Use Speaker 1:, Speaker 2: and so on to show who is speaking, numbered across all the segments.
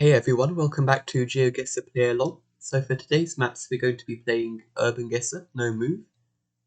Speaker 1: Hey everyone, welcome back to GeoGuessr Play Along. So for today's maps we're going to be playing Urban Guesser, no move,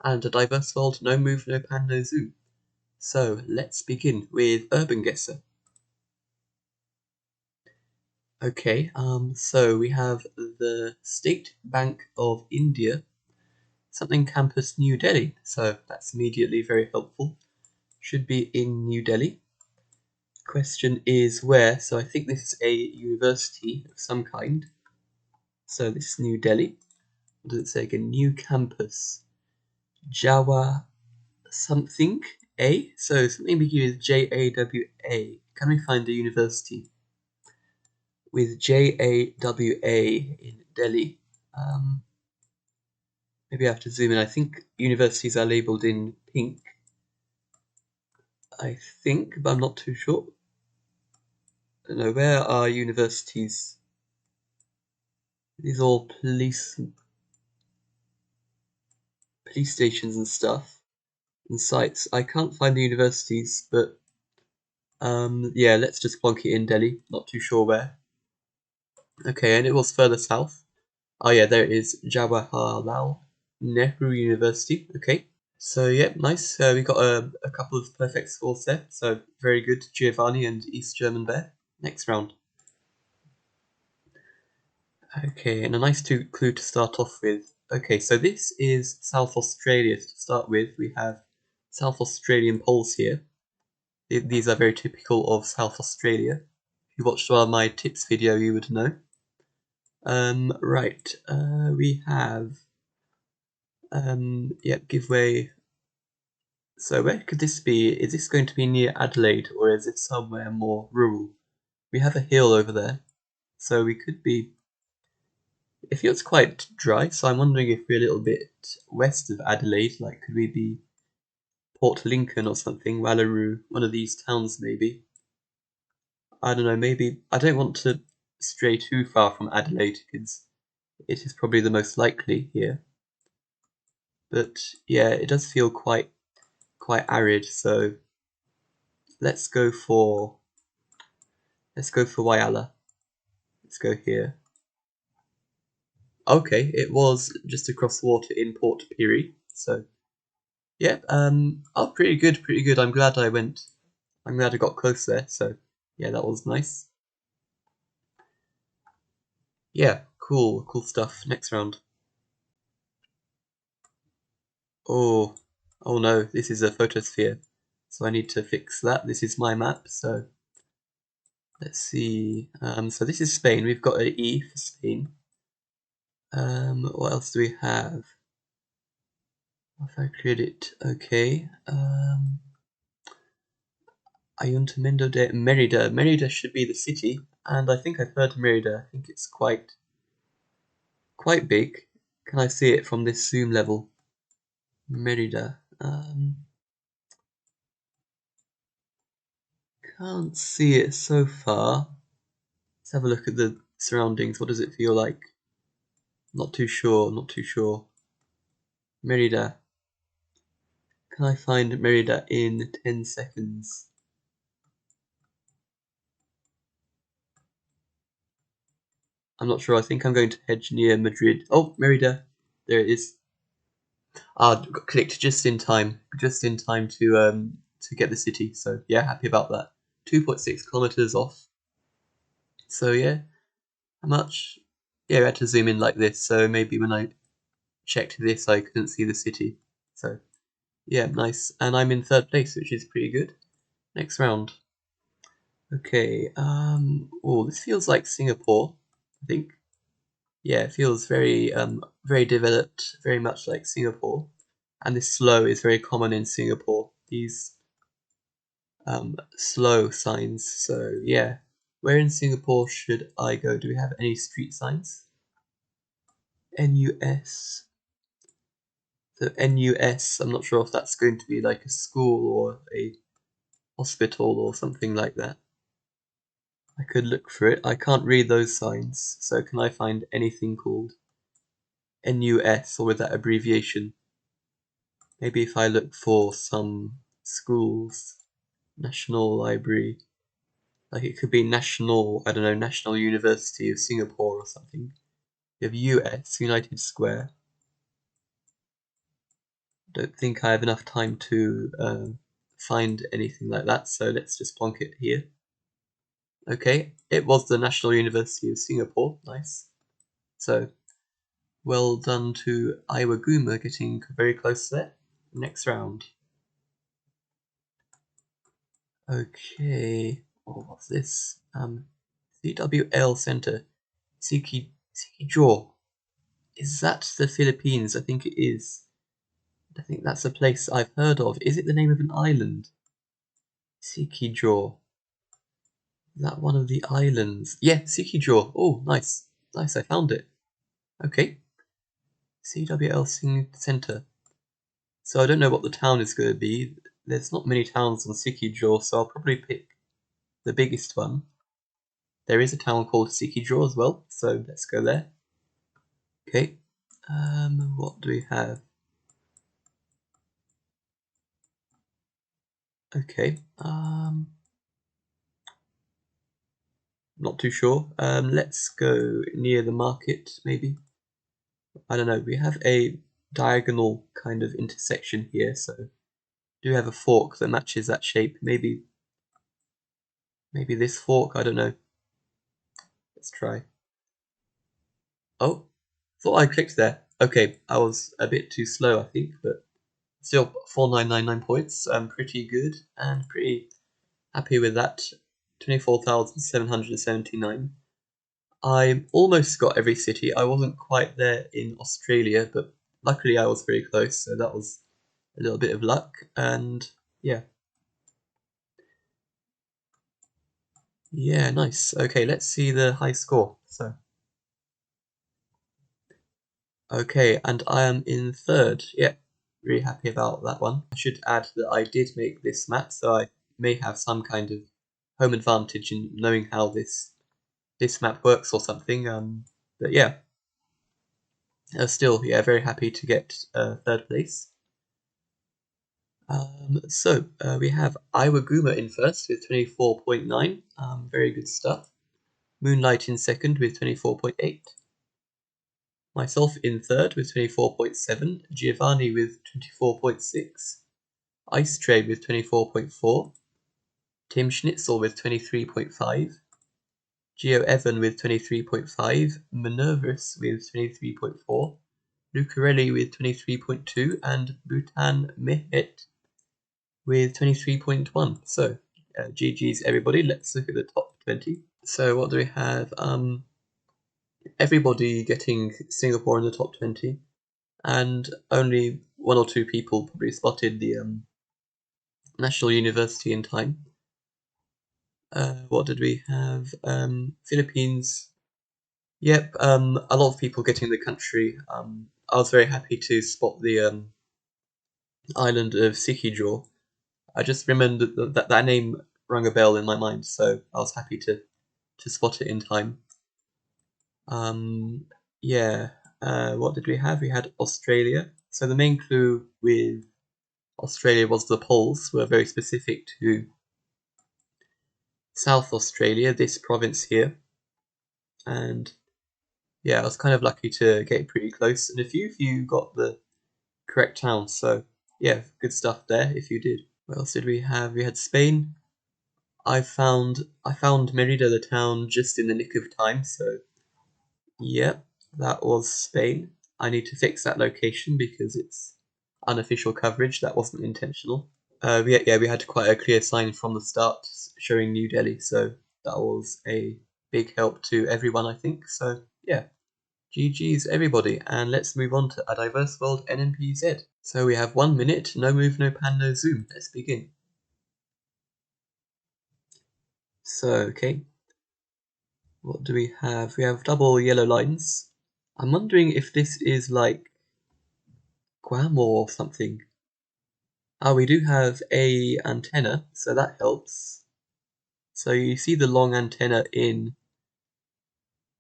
Speaker 1: and a diverse world, no move, no pan, no zoom. So let's begin with Urban Guesser. Okay, so we have the State Bank of India, something campus New Delhi, so that's immediately very helpful. Should be in New Delhi. Question is where, so I think this is a university of some kind. So this is New Delhi. What does it say again? New campus. Jawa something A. So something begins with JAWA. Can we find a university with JAWA in Delhi? Maybe I have to zoom in. I think universities are labelled in pink. I think, but I'm not too sure. I don't know. Where are universities? These are all police stations and stuff and sites. I can't find the universities, but yeah, let's just plonk it in Delhi. Not too sure where. Okay, and it was further south. Oh yeah, there it is. Jawaharlal Nehru University. Okay. So yeah, nice. We got a couple of perfect scores there. So very good, Giovanni and East German there. Next round. Okay, and a nice clue to start off with. Okay, so this is South Australia to start with. We have South Australian poles here. These are very typical of South Australia. If you watched one of my tips video, you would know. Right. We have yep, give way. So where could this be? Is this going to be near Adelaide or is it somewhere more rural? We have a hill over there, so we could be. It feels quite dry, so I'm wondering if we're a little bit west of Adelaide. Like, could we be Port Lincoln or something? Wallaroo, one of these towns maybe. I don't know. Maybe I don't want to stray too far from Adelaide because it is probably the most likely here. But yeah, it does feel quite arid, so let's go for Whyalla. Let's go here. Okay, it was just across the water in Port Pirie. So yeah, oh pretty good. I'm glad I got close there, so yeah, that was nice. Yeah, cool stuff. Next round. Oh no, this is a photosphere. So I need to fix that. This is my map, so let's see. So this is Spain. We've got an E for Spain. What else do we have? If I create it, okay. Ayuntamiento de Merida. Merida should be the city, and I think I've heard Merida. I think it's quite big. Can I see it from this zoom level? Merida. Can't see it so far. Let's have a look at the surroundings. What does it feel like? Not too sure. Merida. Can I find Merida in 10 seconds? I'm not sure. I think I'm going to hedge near Madrid. Oh, Merida. There it is. Clicked just in time to get the city. So yeah, happy about that. 2.6 kilometers off. So yeah, how much? Yeah, I had to zoom in like this. So maybe when I checked this, I couldn't see the city. So yeah, nice. And I'm in third place, which is pretty good. Next round. Okay. Oh, this feels like Singapore. I think. Yeah, it feels very developed, very much like Singapore. And this slow is very common in Singapore. These slow signs. So yeah, where in Singapore should I go? Do we have any street signs? NUS. So NUS. I'm not sure if that's going to be like a school or a hospital or something like that. I could look for it. I can't read those signs. So can I find anything called NUS or with that abbreviation? Maybe if I look for some schools, National Library. Like it could be National, I don't know, National University of Singapore or something. You have US, United Square. Don't think I have enough time to find anything like that, so let's just plonk it here. Okay, it was the National University of Singapore. Nice. So, well done to Aiwaguma getting very close there. Next round. Okay, what's this? CWL Center. Sikijor. Is that the Philippines? I think it is. I think that's a place I've heard of. Is it the name of an island? Sikijor. Is that one of the islands? Yeah, Sikijor. Oh, nice. Nice, I found it. Okay. CWL Center. So I don't know what the town is going to be. There's not many towns on Sikijor, so I'll probably pick the biggest one. There is a town called Sikijor as well, so let's go there. Okay. What do we have? Okay. Not too sure. Let's go near the market, maybe. I don't know. We have a diagonal kind of intersection here, so do have a fork that matches that shape. Maybe this fork. I don't know. Let's try. Oh, thought I clicked there. Okay, I was a bit too slow, I think, but still 4999 points. Pretty good and pretty happy with that. 24,779. I almost got every city. I wasn't quite there in Australia, but luckily I was very close, so that was a little bit of luck. And yeah. Yeah, nice. Okay, let's see the high score. So, okay, and I am in third. Yeah, really happy about that one. I should add that I did make this map, so I may have some kind of home advantage in knowing how this map works or something. But yeah, still, yeah, very happy to get third place. We have Aiwaguma in first with 24.9. Very good stuff. Moonlight in second with 24.8. Myself in third with 24.7. Giovanni with 24.6. Ice Tray with 24.4. Tim Schnitzel with 23.5. Geo Evan with 23.5. Minervus with 23.4. Lucarelli with 23.2. And Bhutan Mehet with 23.1. So, GG's everybody. Let's look at the top 20. So, what do we have? Everybody getting Singapore in the top 20. And only one or two people probably spotted the National University in time. What did we have? Philippines. Yep, a lot of people getting the country. I was very happy to spot the island of Sikijor. I just remembered that name rang a bell in my mind, so I was happy to spot it in time. Yeah. What did we have? We had Australia. So the main clue with Australia was the poles were very specific to South Australia, this province here. And yeah, I was kind of lucky to get pretty close. And a few of you got the correct towns, so yeah, good stuff there if you did. What else did we have? We had Spain. I found Merida, the town, just in the nick of time, so yeah, that was Spain. I need to fix that location because it's unofficial coverage. That wasn't intentional. We had quite a clear sign from the start showing New Delhi, so that was a big help to everyone, I think. So yeah, GG's everybody, and let's move on to A Diverse World NMPZ. So we have 1 minute, no move, no pan, no zoom. Let's begin. So, okay, what do we have? We have double yellow lines. I'm wondering if this is like Guam or something. Oh, we do have a antenna, so that helps. So you see the long antenna in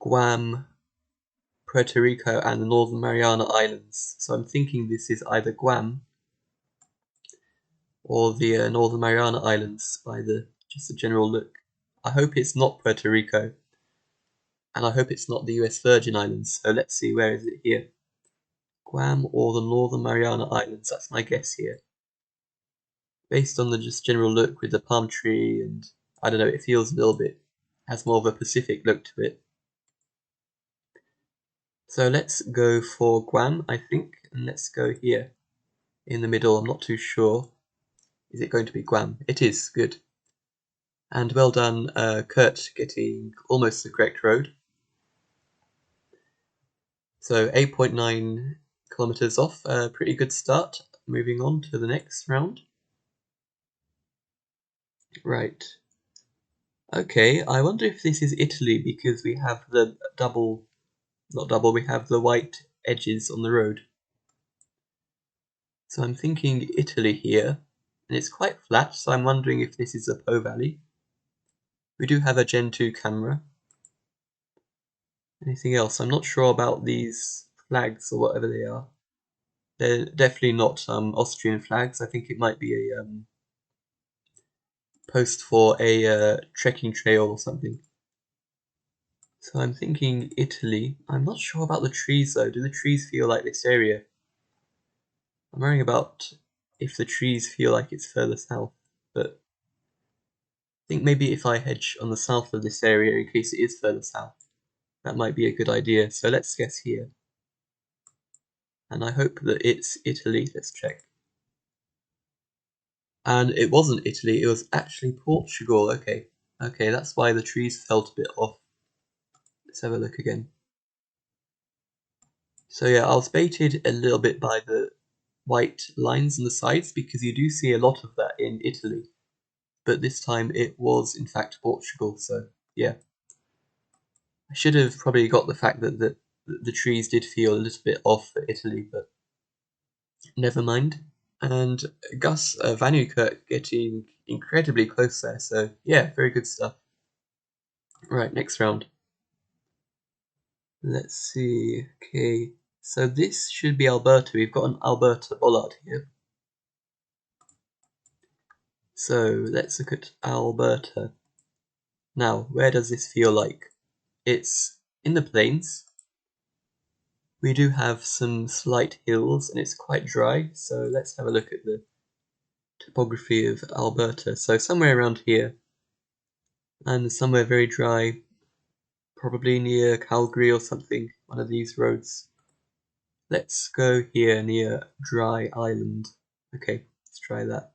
Speaker 1: Guam, Puerto Rico, and the Northern Mariana Islands. So I'm thinking this is either Guam or the Northern Mariana Islands by just the general look. I hope it's not Puerto Rico. And I hope it's not the US Virgin Islands. So let's see, where is it here? Guam or the Northern Mariana Islands, that's my guess here. Based on the just general look with the palm tree, and I don't know, it feels a little bit, has more of a Pacific look to it. So let's go for Guam, I think, and let's go here in the middle. I'm not too sure. Is it going to be Guam? It is, good. And well done, Kurt, getting almost the correct road. So 8.9 kilometers off, pretty good start. Moving on to the next round. Right. Okay, I wonder if this is Italy because we have the we have the white edges on the road. So I'm thinking Italy here, and it's quite flat, so I'm wondering if this is a Po Valley. We do have a Gen 2 camera. Anything else? I'm not sure about these flags or whatever they are. They're definitely not Austrian flags. I think it might be a post for a trekking trail or something. So I'm thinking Italy. I'm not sure about the trees though. Do the trees feel like this area? I'm worrying about if the trees feel like it's further south, but I think maybe if I hedge on the south of this area in case it is further south, that might be a good idea. So let's guess here. And I hope that it's Italy. Let's check. And it wasn't Italy, it was actually Portugal. Okay, that's why the trees felt a bit off. Let's have a look again. So yeah, I was baited a little bit by the white lines on the sides because you do see a lot of that in Italy. But this time it was in fact Portugal, so yeah. I should have probably got the fact that the trees did feel a little bit off for Italy, but never mind. And Gus Van Nieuwkerk getting incredibly close there, so yeah, very good stuff. Right, next round. Let's see, okay, so this should be Alberta. We've got an Alberta bollard here. So let's look at Alberta. Now, where does this feel like? It's in the plains. We do have some slight hills and it's quite dry, so let's have a look at the topography of Alberta. So somewhere around here, and somewhere very dry, probably near Calgary or something, one of these roads. Let's go here near Dry Island. Okay, let's try that.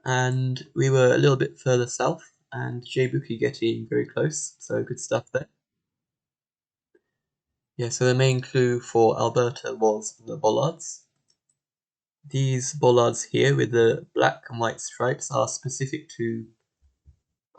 Speaker 1: And we were a little bit further south, and jbuuki getting very close, so good stuff there. Yeah, so the main clue for Alberta was the bollards. These bollards here with the black and white stripes are specific to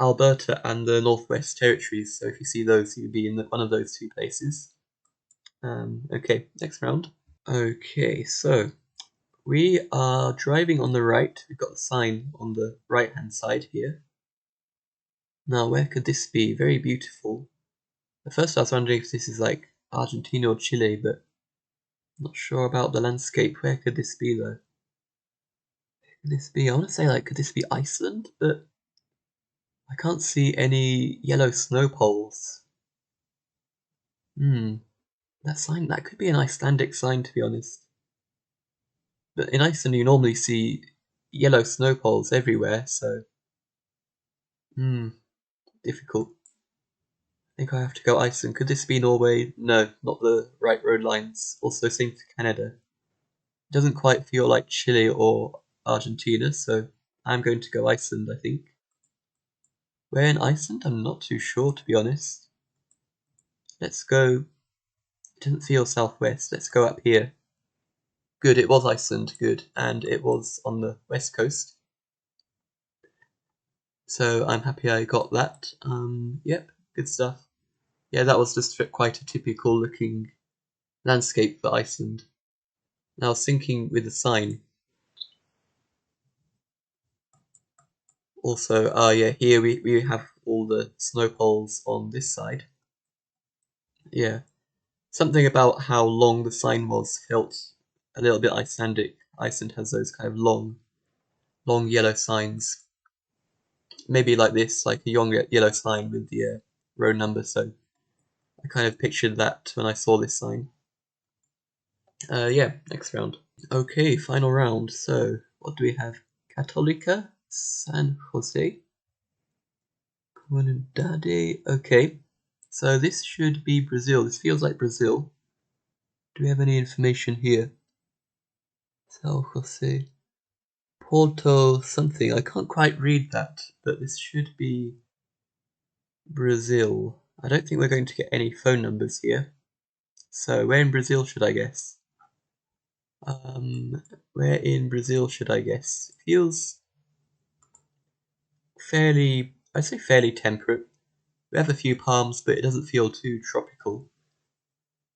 Speaker 1: Alberta and the Northwest Territories, so if you see those, you'd be in one of those two places. Okay, next round. Okay, so we are driving on the right. We've got the sign on the right-hand side here. Now, where could this be? Very beautiful. At first I was wondering if this is like Argentina or Chile, but I'm not sure about the landscape. Where could this be though? Could this be? I want to say like, could this be Iceland? But I can't see any yellow snow poles. That sign, that could be an Icelandic sign to be honest. But in Iceland you normally see yellow snow poles everywhere, so difficult. I think I have to go Iceland. Could this be Norway? No, not the right road lines. Also same for Canada. It doesn't quite feel like Chile or Argentina, so I'm going to go Iceland, I think. Where in Iceland? I'm not too sure, to be honest. Let's go. It doesn't feel southwest. Let's go up here. Good, it was Iceland, good. And it was on the west coast. So I'm happy I got that. Yep, good stuff. Yeah, that was just quite a typical looking landscape for Iceland. Now I was thinking with the sign. Also, yeah, here we have all the snow poles on this side. Yeah. Something about how long the sign was felt a little bit Icelandic. Iceland has those kind of long yellow signs. maybe like this, like a young yellow sign with the road number. So I kind of pictured that when I saw this sign. Yeah, next round. Okay, final round. So what do we have? Católica, San Jose, Comunidade. Okay, so this should be Brazil. This feels like Brazil. Do we have any information here? San Jose, Porto something. I can't quite read that, but this should be Brazil. I don't think we're going to get any phone numbers here. So where in Brazil should I guess? Where in Brazil should I guess? It feels fairly, I'd say fairly temperate. We have a few palms, but it doesn't feel too tropical.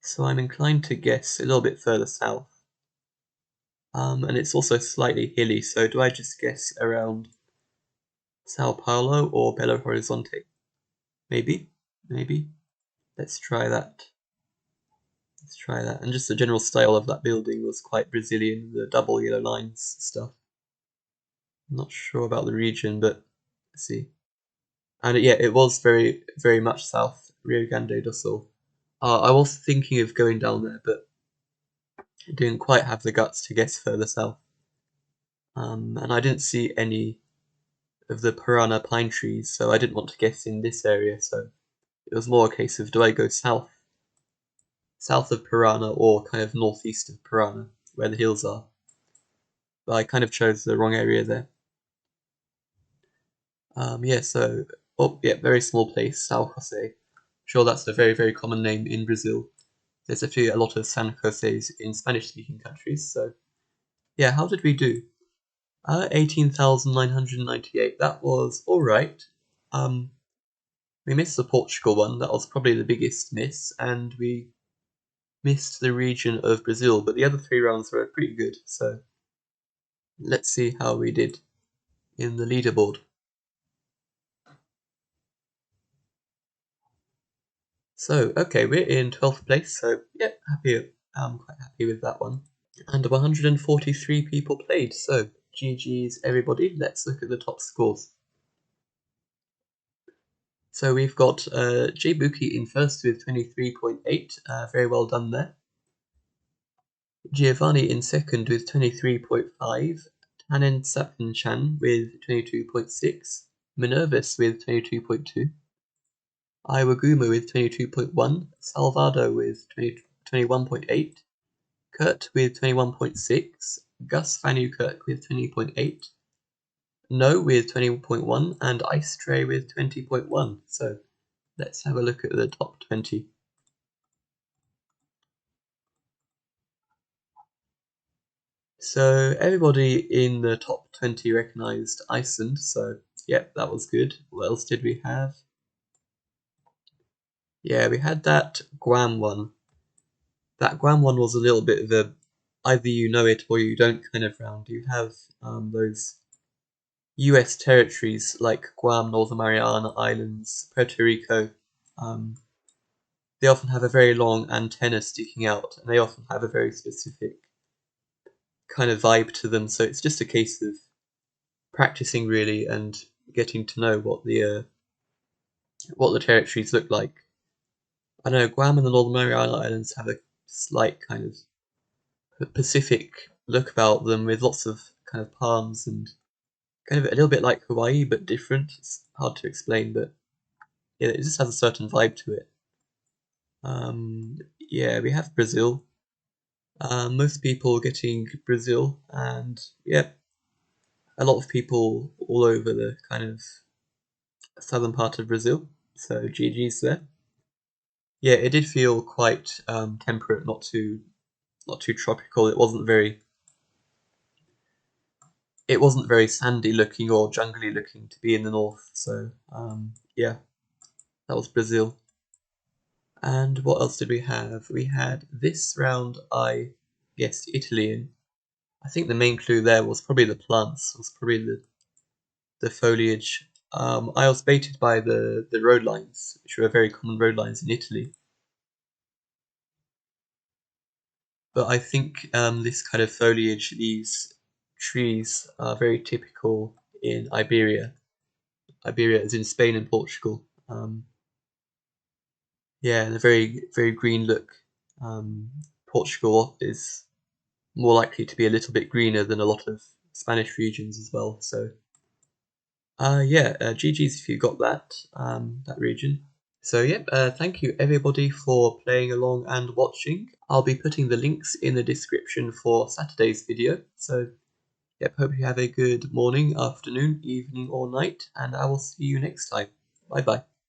Speaker 1: So I'm inclined to guess a little bit further south. And it's also slightly hilly, so do I just guess around Sao Paulo or Belo Horizonte? Maybe, maybe. Let's try that. Let's try that. And just the general style of that building was quite Brazilian, the double yellow lines stuff. I'm not sure about the region, but let's see. And yeah, it was very, very much south, Rio Grande do Sul. I was thinking of going down there, but I didn't quite have the guts to guess further south. And I didn't see any of the piranha pine trees, so I didn't want to guess in this area. So it was more a case of do I go south of Piranha or kind of northeast of Piranha, where the hills are. But I kind of chose the wrong area there. Yeah, so oh yeah, very small place, São José. Sure, that's a very very common name in Brazil. There's a lot of San Joses in Spanish-speaking countries. So yeah, how did we do? 18,998. That was all right. We missed the Portugal one. That was probably the biggest miss, and we missed the region of Brazil. But the other three rounds were pretty good. So let's see how we did in the leaderboard. So okay, we're in 12th place. So yeah, happy. I'm quite happy with that one. And 143 people played. So GG's everybody. Let's look at the top scores. So we've got jbuuki in first with 23.8. Very well done there. Giovanni in second with 23.5. Tannen Sapin-chan with 22.6. Minervis with 22.2. Aiwaguma with 22.1. Salvado with 21.8. Kurt with 21.6. Gus Vanukirk with 20.8. No with 20.1. And Ice Tray with 20.1. So let's have a look at the top 20. So everybody in the top 20 recognised Iceland, so yep, that was good. What else did we have? Yeah, we had that Guam one. That Guam one was a little bit of a either you know it or you don't kind of round. You have those US territories like Guam, Northern Mariana Islands, Puerto Rico. They often have a very long antenna sticking out, and they often have a very specific kind of vibe to them. So it's just a case of practicing really and getting to know what the territories look like. I know Guam and the Northern Mariana Islands have a slight kind of Pacific look about them with lots of kind of palms and kind of a little bit like Hawaii but different. It's hard to explain, but yeah, it just has a certain vibe to it. Yeah, we have Brazil. Most people getting Brazil, and yeah, a lot of people all over the kind of southern part of Brazil. So GG's there. Yeah, it did feel quite temperate, not too tropical. It wasn't very sandy looking or jungly looking to be in the north. So yeah, that was Brazil. And what else did we have? We had this round. I guessed Italy in. I think the main clue there was probably the plants. Was probably the foliage. I was baited by the road lines, which were very common road lines in Italy. But I think this kind of foliage, these trees, are very typical in Iberia. Iberia as in Spain and Portugal. Yeah, and a very, very green look. Portugal is more likely to be a little bit greener than a lot of Spanish regions as well. So, yeah, GG's if you got that region. So, yeah, thank you everybody for playing along and watching. I'll be putting the links in the description for Saturday's video. So, yep, hope you have a good morning, afternoon, evening, or night, and I will see you next time. Bye bye.